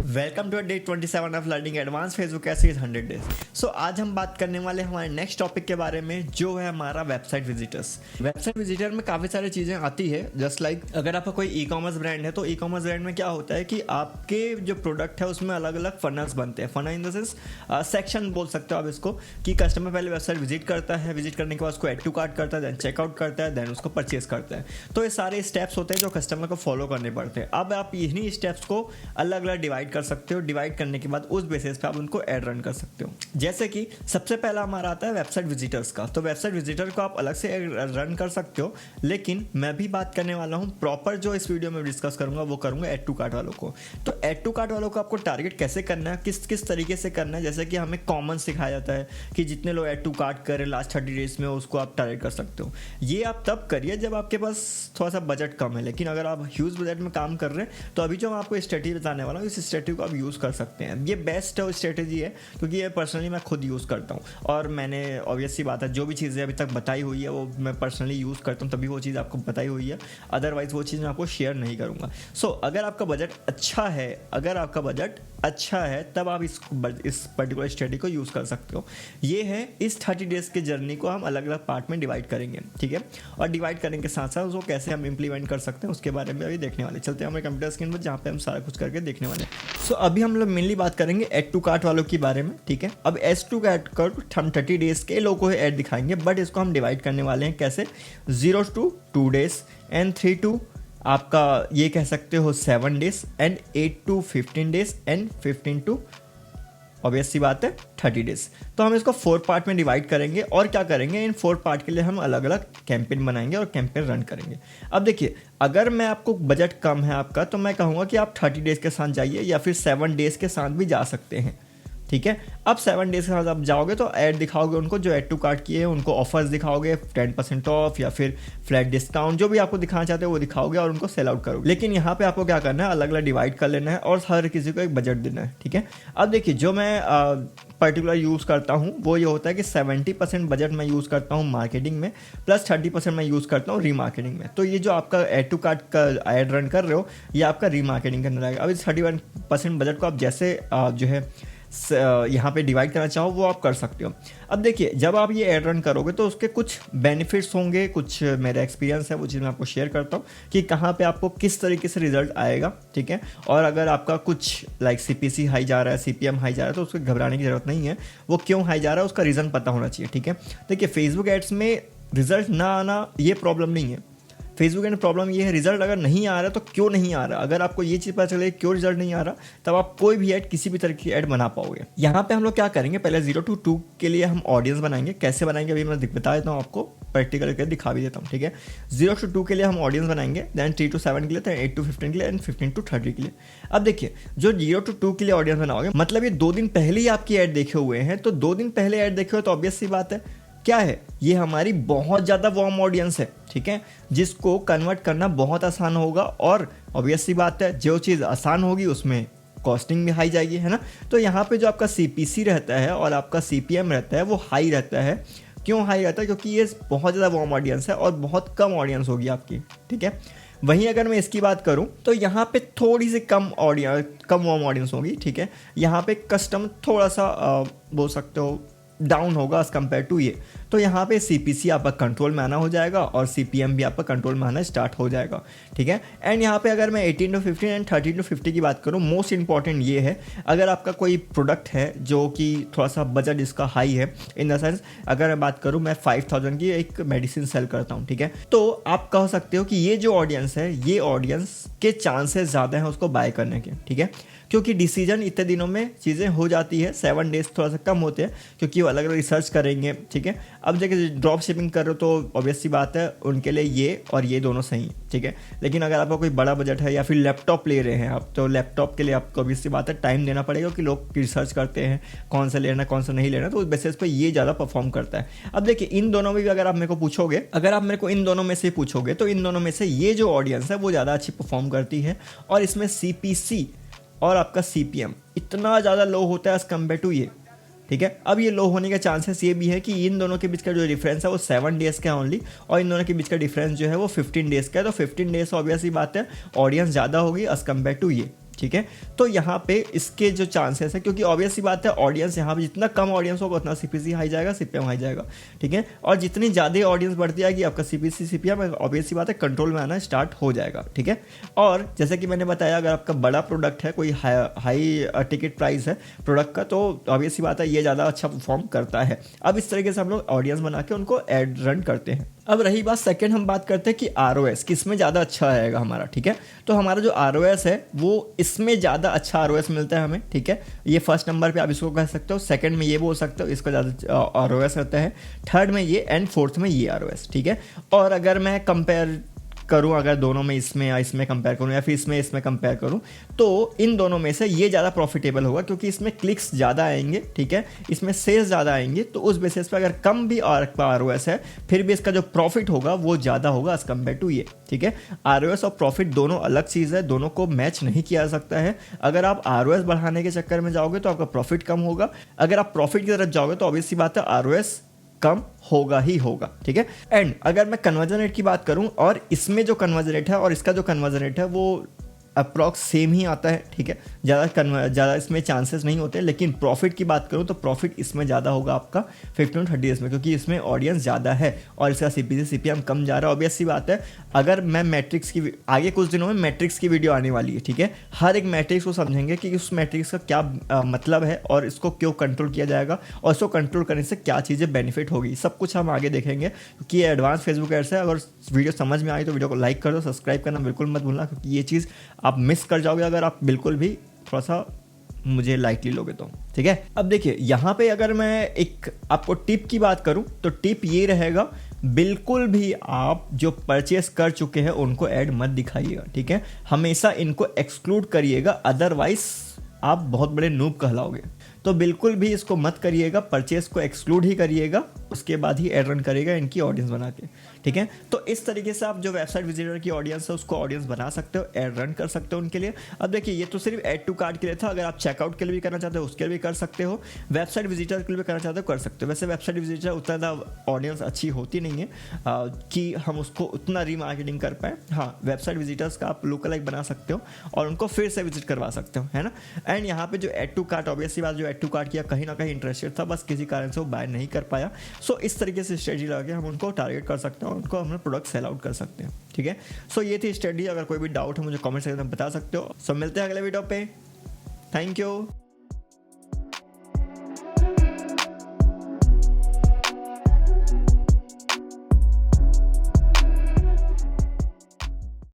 Welcome to day 27 of learning advance Facebook ads 100 days. So आज हम बात करने वाले हैं हमारे नेक्स्ट टॉपिक के बारे में, जो है हमारा वेबसाइट विजिटर्स। वेबसाइट विजिटर में काफ़ी सारी चीज़ें आती है, जस्ट लाइक अगर आपका कोई ई कॉमर्स ब्रांड है तो ई कॉमर्स ब्रांड में क्या होता है कि आपके जो प्रोडक्ट है उसमें अलग अलग फनल्स बनते हैं। Funnel in the sense section बोल सकते हो आप इसको, कि कस्टमर पहले वेबसाइट विजिट करता है, विजिट करने के बाद उसको एड टू कार्ट करता है, देन चेकआउट करता है, देन उसको परचेज करता है। तो ये सारे स्टेप्स होते हैं जो कस्टमर को फॉलो करने पड़ते हैं। अब आप इन्हीं स्टेप्स को अलग अलग डिवाइड कर सकते हो। डिवाइड करने के बाद उस बेसिस पे आप उनको ऐड रन कर सकते हो। जैसे कि सबसे पहला हमारा आता है वेबसाइट विजिटर्स का। तो वेबसाइट विजिटर को आप अलग से रन कर सकते हो, लेकिन मैं भी बात करने वाला हूं प्रॉपर, जो इस वीडियो में डिस्कस करूंगा वो करूंगा ऐड टू कार्ट वालों को। तो ऐड टू कार्ट वालों को आपको टारगेट कैसे करना है, किस तरीके से करना है, जैसे कि हमें कॉमन सिखाया जाता है कि जितने लोग ऐड टू कार्ट करें लास्ट 30 डेज में उसको आप टारगेट कर सकते हो। ये आप तब करिए जब आपके पास थोड़ा सा बजट कम है, लेकिन अगर आप ह्यूज बजट में काम कर रहे हैं तो अभी जो मैं आपको स्ट्रेटेजी बताने वाला हूँ, इस स्ट्रेटेजी को आप यूज़ कर सकते हैं। ये बेस्ट स्ट्रेटेजी है क्योंकि ये पर्सनली मैं खुद यूज़ करता हूँ, और मैंने ऑब्वियस सी बात है जो भी चीज़ें अभी तक बताई हुई है वो मैं पर्सनली यूज़ करता हूँ, तभी वो चीज़ आपको बताई हुई है। अदरवाइज वो चीज़ मैं आपको शेयर नहीं करूँगा। सो अगर आपका बजट अच्छा है, तब आप इस पर्टिकुलर स्ट्रेटेजी को यूज़ कर सकते हो। ये है इस 30 डेज के जर्नी को हम अलग अलग पार्ट में डिवाइड करेंगे, ठीक है। और डिवाइड करने के साथ साथ उसको कैसे हम इंप्लीमेंट कर सकते हैं उसके बारे में अभी देखने वाले। चलते हैं हमारे कंप्यूटर स्क्रीन पर, जहाँ पे हम सारा कुछ करके देखने वाले हैं। सो अभी हम लोग मेनली बात करेंगे ऐड टू कार्ट वालों के बारे में, ठीक है। अब एड टू कार्ट हम 30 डेज के लोगों को ऐड दिखाएंगे, बट इसको हम डिवाइड करने वाले हैं कैसे, 0 to 2 डेज एंड 3 to आपका ये कह सकते हो 7 days and 8 to 15 days and 15 to obvious सी बात है 30 डेज। तो हम इसको 4 पार्ट में डिवाइड करेंगे, और क्या करेंगे, इन 4 पार्ट के लिए हम अलग अलग कैंपेन बनाएंगे और कैंपेन रन करेंगे। अब देखिए, अगर मैं आपको बजट कम है आपका, तो मैं कहूँगा कि आप 30 डेज के साथ जाइए या फिर 7 डेज के साथ भी जा सकते हैं, ठीक है। अब 7 डेज के साथ आप जाओगे तो ऐड दिखाओगे उनको, जो ऐड टू कार्ट किए हैं उनको ऑफर्स दिखाओगे, 10% ऑफ या फिर फ्लैट डिस्काउंट, जो भी आपको दिखाना चाहते हो वो दिखाओगे और उनको सेल आउट करोगे। लेकिन यहाँ पे आपको क्या करना है, अलग अलग डिवाइड कर लेना है और हर किसी को एक बजट देना है, ठीक है। अब देखिए, जो मैं पर्टिकुलर यूज़ करता हूँ वो ये होता है कि 70% बजट मैं यूज़ करता हूँ मार्केटिंग में, प्लस 30% मैं यूज़ करता हूँ रीमार्केटिंग में। तो ये जो आपका ऐड टू कार्ट का ऐड रन कर रहे हो, ये आपका रीमार्केटिंग के अंदर आएगा। अब इस 31% बजट को आप जैसे जो है यहाँ पे डिवाइड करना चाहो वो आप कर सकते हो। अब देखिए, जब आप ये ऐड रन करोगे तो उसके कुछ बेनिफिट्स होंगे, कुछ मेरा एक्सपीरियंस है वो चीज़ मैं आपको शेयर करता हूँ कि कहाँ पे आपको किस तरीके से रिजल्ट आएगा, ठीक है। और अगर आपका कुछ लाइक CPC हाई जा रहा है, CPM हाई जा रहा है, तो उसको घबराने की जरूरत नहीं है। वो क्यों हाई जा रहा है उसका रीज़न पता होना चाहिए, ठीक है। देखिए, फेसबुक एड्स में रिजल्ट ना आना ये प्रॉब्लम नहीं है। फेसबुक एंड प्रॉब्लम ये है, रिजल्ट अगर नहीं आ रहा तो क्यों नहीं आ रहा। अगर आपको ये चीज़ पता चले क्यों रिजल्ट नहीं आ रहा, तब आप कोई भी ऐड, किसी भी तरह की ऐड बना पाओगे। यहाँ पे हम लोग क्या करेंगे, पहले 0 to 2 के लिए हम ऑडियंस बनाएंगे। कैसे बनाएंगे अभी मैं बता देता हूँ आपको, प्रैक्टिकल करके दिखा भी देता हूँ, ठीक है। 0 to 2 के लिए हम ऑडियंस बनाएंगे, देन 3 to 7 के लिए, देन 8 to 15 के लिए, एंड 15 to 30 के लिए। अब देखिए, जो 0 to 2 के लिए ऑडियंस बनाओगे, मतलब ये 2 दिन पहले ही आपकी ऐड देखे हुए हैं, तो 2 दिन पहले ऐड देखे हो तो ऑब्वियस सी बात है क्या है, ये हमारी बहुत ज़्यादा वार्म ऑडियंस है, ठीक है, जिसको कन्वर्ट करना बहुत आसान होगा। और ऑब्वियस सी बात है, जो चीज़ आसान होगी उसमें कॉस्टिंग भी हाई जाएगी, है ना। तो यहाँ पे जो आपका CPC रहता है और आपका CPM रहता है वो हाई रहता है। क्यों हाई रहता है, क्योंकि ये बहुत ज़्यादा वार्म ऑडियंस है और बहुत कम ऑडियंस होगी आपकी, ठीक है। वहीं अगर मैं इसकी बात करूं तो यहाँ पे थोड़ी सी कम वार्म ऑडियंस होगी, ठीक है। यहाँ पे कस्टम थोड़ा सा बोल सकते हो डाउन होगा एज कम्पेयर टू ये। तो यहाँ पे CPC आपका कंट्रोल में आना हो जाएगा और CPM भी आपका कंट्रोल में आना स्टार्ट हो जाएगा, ठीक है। एंड यहाँ पे अगर मैं 18 to 15 एंड 13 to 50 की बात करूँ, मोस्ट इंपॉर्टेंट ये है, अगर आपका कोई प्रोडक्ट है जो कि थोड़ा सा बजट इसका हाई है, इन द सेंस अगर मैं बात करूँ, मैं 5000 की एक मेडिसिन सेल करता हूँ, ठीक है। तो आप कह सकते हो कि ये जो ऑडियंस है, ये ऑडियंस के चांसेस ज़्यादा हैं उसको बाय करने के, ठीक है, क्योंकि डिसीजन इतने दिनों में चीज़ें हो जाती है। 7 डेज थोड़ा सा कम होते हैं क्योंकि वो अलग अलग रिसर्च करेंगे, ठीक है। अब देखिए, ड्रॉप शिपिंग कर रहे हो तो ऑब्वियस सी बात है उनके लिए ये और ये दोनों सही, ठीक है। लेकिन अगर आपका कोई बड़ा बजट है या फिर लैपटॉप ले रहे हैं आप, तो लैपटॉप के लिए आपको ऑब्वियस सी बात है टाइम देना पड़ेगा, कि लोग रिसर्च करते हैं कौन सा लेना कौन सा नहीं लेना, तो उस बेसिस पे ये ज़्यादा परफॉर्म करता है। अब देखिए, इन दोनों में भी अगर आप मेरे को पूछोगे, अगर आप मेरे को इन दोनों में से पूछोगे तो इन दोनों में से ये जो ऑडियंस है वो ज़्यादा अच्छी परफॉर्म करती है, और इसमें CPC और आपका CPM इतना ज़्यादा लो होता है एज कम्पेयर टू ये, ठीक है। अब ये लो होने के चांसेस ये भी है कि इन दोनों के बीच का जो डिफरेंस है वो 7 डेज का है ओनली, और इन दोनों के बीच का डिफरेंस जो है वो 15 डेज का है। तो 15 डेज ऑब्वियस ही बात है ऑडियंस ज़्यादा होगी एज कम्पेयर टू ये, ठीक है। तो यहाँ पे इसके जो चांसेस है, क्योंकि ऑब्वियस सी बात है ऑडियंस यहाँ पे जितना कम ऑडियंस होगा उतना सीपीसी हाई जाएगा, सीपीएम हाई जाएगा, ठीक है। और जितनी ज़्यादा ऑडियंस बढ़ती जाएगी आपका सीपीसी सीपीएम ऑब्वियस सी बात है कंट्रोल में आना स्टार्ट हो जाएगा, ठीक है। और जैसे कि मैंने बताया अगर आपका बड़ा प्रोडक्ट है, कोई हाई टिकट प्राइस है प्रोडक्ट का, तो ऑब्वियस सी बात है ये ज़्यादा अच्छा परफॉर्म करता है। अब इस तरीके से हम लोग ऑडियंस बना के उनको एड रन करते हैं। अब रही बात सेकंड, हम बात करते हैं कि ROS किस में ज़्यादा अच्छा आएगा हमारा, ठीक है। तो हमारा जो ROS है वो इसमें ज़्यादा अच्छा ROS मिलता है हमें, ठीक है। ये फर्स्ट नंबर पे आप इसको कह सकते हो, सेकंड में ये बोल सकते हो इसका ज़्यादा ROS रहता है, थर्ड में ये एंड फोर्थ में ये ROS, ठीक है। और अगर मैं कंपेयर करूं, अगर दोनों में इसमें या इसमें कंपेयर करूं या फिर इसमें कंपेयर करूं, तो इन दोनों में से ये ज़्यादा प्रॉफिटेबल होगा क्योंकि इसमें क्लिक्स ज़्यादा आएंगे, ठीक है, इसमें सेल्स ज़्यादा आएंगे। तो उस बेसिस पे अगर कम भी ROS है फिर भी इसका जो प्रॉफिट होगा वो ज़्यादा होगा एज कम्पेयर टू ये, ठीक है। ROS और प्रॉफिट दोनों अलग चीज़ है, दोनों को मैच नहीं किया जा सकता है। अगर आप ROS बढ़ाने के चक्कर में जाओगे तो आपका प्रॉफिट कम होगा, अगर आप प्रॉफिट की तरफ जाओगे तो ऑब्वियस सी बात है ROS कम होगा ही होगा, ठीक है। एंड अगर मैं कन्वर्जन रेट की बात करूं और इसमें जो कन्वर्जन रेट है और इसका जो कन्वर्जन रेट है वो अप्रॉक्स सेम ही आता है, ठीक है। ज़्यादा इसमें चांसेस नहीं होते, लेकिन प्रॉफिट की बात करूँ तो प्रॉफिट इसमें ज़्यादा होगा आपका 15 to 30 डेज में, क्योंकि इसमें ऑडियंस ज़्यादा है और इसका सीपीसी सीपीएम कम जा रहा है। ऑब्वियस सी बात है, अगर मैं मैट्रिक्स की आगे कुछ दिनों में मैट्रिक्स की वीडियो आने वाली है, ठीक है, हर एक मैट्रिक्स को समझेंगे कि उस मैट्रिक्स का क्या मतलब है और इसको क्यों कंट्रोल किया जाएगा और इसको कंट्रोल करने से क्या चीज़ें बेनिफिट होगी, सब कुछ हम आगे देखेंगे। क्योंकि ये एडवांस फेसबुक एड्स है। अगर वीडियो समझ में आई तो वीडियो को लाइक कर दो, सब्सक्राइब करना बिल्कुल मत भूलना, क्योंकि ये चीज़ आप मिस कर जाओगे अगर आप बिल्कुल भी थोड़ा सा मुझे लाइटली लोगे तो, ठीक है। अब देखिए यहाँ पे अगर मैं एक आपको टिप की बात करूं तो टिप ये रहेगा, बिल्कुल भी आप जो परचेस कर चुके हैं उनको ऐड मत दिखाइएगा, ठीक है। हमेशा इनको एक्सक्लूड करिएगा, अदरवाइज आप बहुत बड़े नूब कहलाओगे। तो बिल्कुल भी इसको मत करिएगा, परचेस को एक्सक्लूड ही करिएगा, उसके बाद ही एड रन करिएगा इनकी ऑडियंस बना के, ठीक है। तो इस तरीके से आप जो वेबसाइट विजिटर की ऑडियंस है उसको ऑडियंस बना सकते हो, एड रन कर सकते हो उनके लिए। अब देखिए ये तो सिर्फ ऐड टू कार्ट के लिए था, अगर आप चेकआउट के लिए भी करना चाहते हो उसके लिए भी कर सकते हो, वेबसाइट विजिटर के लिए भी करना चाहते हो कर सकते हो। वैसे वेबसाइट विजिटर उतना ज़्यादा ऑडियंस अच्छी होती नहीं है कि हम उसको उतना रीमार्केटिंग कर पाए। हाँ, वेबसाइट विजिटर्स का आप लुक लाइक बना सकते हो और उनको फिर से विजिट करवा सकते हो, है ना। एंड यहाँ पे जो ऐड टू कार्ट, ऑब्वियसली बात, जो ऐड टू कार्ट किया कहीं ना कहीं इंटरेस्टेड था, बस किसी कारण से वो बाय नहीं कर पाया। सो इस तरीके से स्ट्रेटजी लगा के हम उनको टारगेट कर सकते हैं और उनको हम प्रोडक्ट सेल आउट कर सकते हैं, ठीक है। सो ये थी स्ट्रेटजी। अगर कोई भी डाउट है मुझे कमेंट सेक्शन में बता सकते हो। सो मिलते हैं अगले वीडियो पे। Thank you.